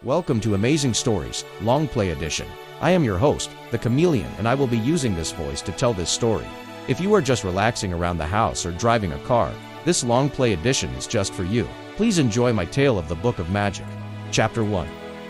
Welcome to Amazing Stories, Long Play Edition. I am your host, the Chameleon, and I will be using this voice to tell this story. If you are just relaxing around the house or driving a car, this Long Play Edition is just for you. Please enjoy my tale of the Book of Magic. Chapter 1.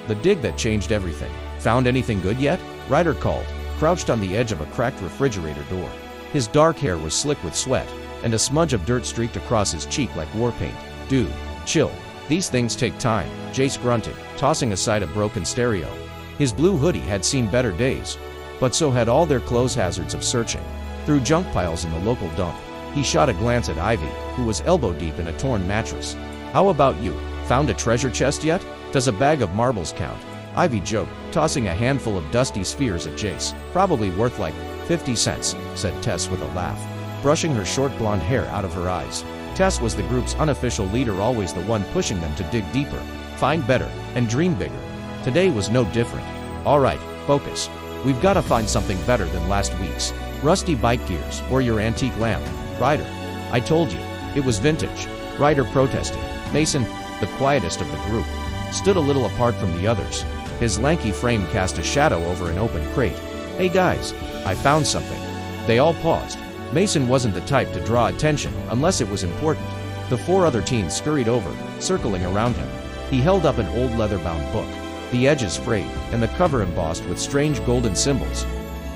The Dig That Changed Everything. Found anything good yet? Ryder called, crouched on the edge of a cracked refrigerator door. His dark hair was slick with sweat, and a smudge of dirt streaked across his cheek like war paint. Dude, chill. These things take time, Jace grunted, tossing aside a broken stereo. His blue hoodie had seen better days, but so had all their clothes hazards of searching. Through junk piles in the local dump, he shot a glance at Ivy, who was elbow-deep in a torn mattress. How about you? Found a treasure chest yet? Does a bag of marbles count? Ivy joked, tossing a handful of dusty spheres at Jace. Probably worth like 50 cents, said Tess with a laugh, brushing her short blonde hair out of her eyes. Tess was the group's unofficial leader, always the one pushing them to dig deeper, find better, and dream bigger. Today was no different. All right, focus. We've got to find something better than last week's rusty bike gears or your antique lamp. Ryder, I told you, it was vintage. Ryder protested. Mason, the quietest of the group, stood a little apart from the others. His lanky frame cast a shadow over an open crate. Hey guys, I found something. They all paused. Mason wasn't the type to draw attention unless it was important. The four other teens scurried over, circling around him. He held up an old leather-bound book, the edges frayed, and the cover embossed with strange golden symbols.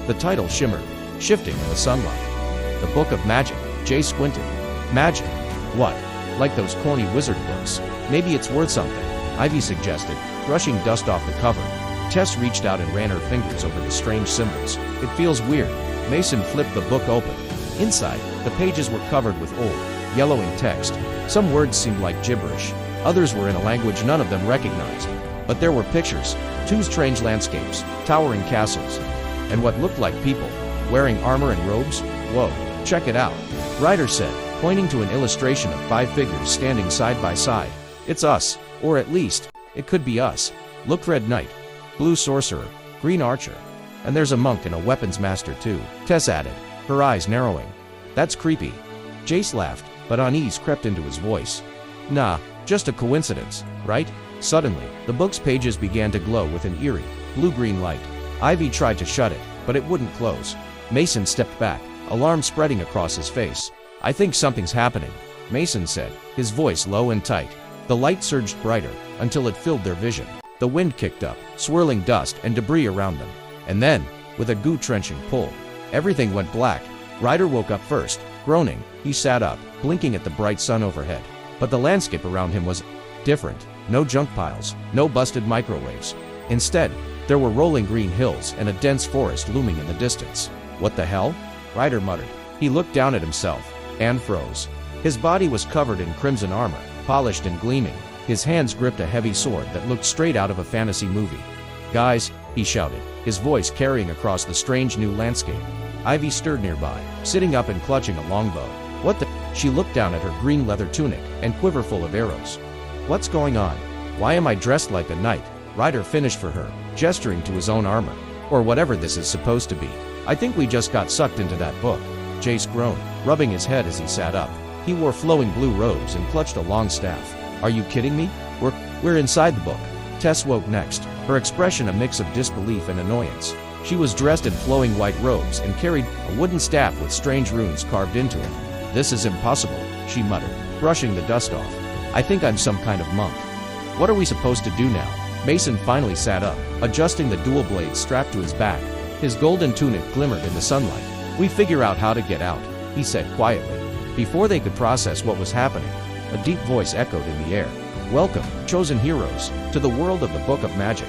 The title shimmered, shifting in the sunlight. The Book of Magic. Jay squinted. Magic? What? Like those corny wizard books? Maybe it's worth something, Ivy suggested, brushing dust off the cover. Tess reached out and ran her fingers over the strange symbols. It feels weird. Mason flipped the book open. Inside, the pages were covered with old, yellowing text. Some words seemed like gibberish. Others were in a language none of them recognized. But there were pictures, two strange landscapes, towering castles, and what looked like people, wearing armor and robes. Whoa, check it out, Ryder said, pointing to an illustration of 5 figures standing side by side. It's us, or at least, it could be us. Look, red knight, blue sorcerer, green archer, and there's a monk and a weapons master too, Tess added, her eyes narrowing. That's creepy. Jace laughed, but unease crept into his voice. Nah, just a coincidence, right? Suddenly, the book's pages began to glow with an eerie, blue-green light. Ivy tried to shut it, but it wouldn't close. Mason stepped back, alarm spreading across his face. I think something's happening, Mason said, his voice low and tight. The light surged brighter, until it filled their vision. The wind kicked up, swirling dust and debris around them. And then, with a goo-trenching pull, everything went black. Ryder woke up first, groaning. He sat up, blinking at the bright sun overhead. But the landscape around him was different. No junk piles, no busted microwaves. Instead, there were rolling green hills and a dense forest looming in the distance. What the hell? Ryder muttered. He looked down at himself, and froze. His body was covered in crimson armor, polished and gleaming. His hands gripped a heavy sword that looked straight out of a fantasy movie. Guys, he shouted, his voice carrying across the strange new landscape. Ivy stirred nearby, sitting up and clutching a longbow. What the? She looked down at her green leather tunic and quiver full of arrows. What's going on? Why am I dressed like a knight? Ryder finished for her, gesturing to his own armor. Or whatever this is supposed to be. I think we just got sucked into that book. Jace groaned, rubbing his head as he sat up. He wore flowing blue robes and clutched a long staff. Are you kidding me? We're inside the book. Tess woke next, her expression a mix of disbelief and annoyance. She was dressed in flowing white robes and carried a wooden staff with strange runes carved into it. This is impossible, she muttered, brushing the dust off. I think I'm some kind of monk. What are we supposed to do now? Mason finally sat up, adjusting the dual blades strapped to his back. His golden tunic glimmered in the sunlight. We figure out how to get out, he said quietly. Before they could process what was happening, a deep voice echoed in the air. Welcome, chosen heroes, to the world of the Book of Magic.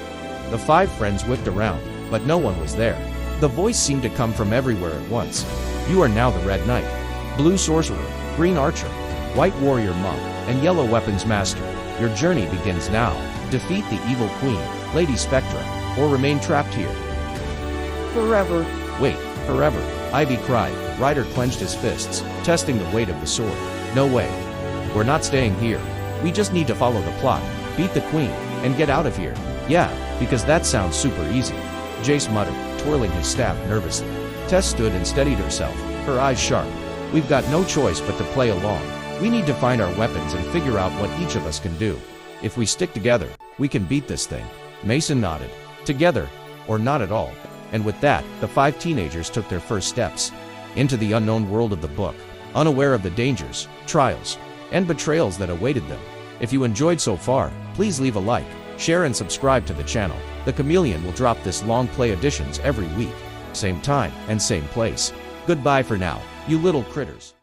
The 5 friends whipped around, but no one was there. The voice seemed to come from everywhere at once. You are now the Red Knight, Blue Sorcerer, Green Archer, White Warrior Monk, and Yellow Weapons Master. Your journey begins now. Defeat the evil queen, Lady Spectra, or remain trapped here forever. Wait, forever, Ivy cried. Ryder clenched his fists, testing the weight of the sword. No way. We're not staying here. We just need to follow the plot, beat the queen, and get out of here. Yeah, because that sounds super easy, Jace muttered, twirling his staff nervously. Tess stood and steadied herself, her eyes sharp. We've got no choice but to play along. We need to find our weapons and figure out what each of us can do. If we stick together, We can beat this thing." Mason nodded. "Together, or not at all." And with that, the 5 teenagers took their first steps into the unknown world of the book, unaware of the dangers, trials, and betrayals that awaited them. If you enjoyed so far, please leave a like, share and subscribe to the channel. The Chameleon will drop this long play editions every week. Same time and same place. Goodbye for now, you little critters.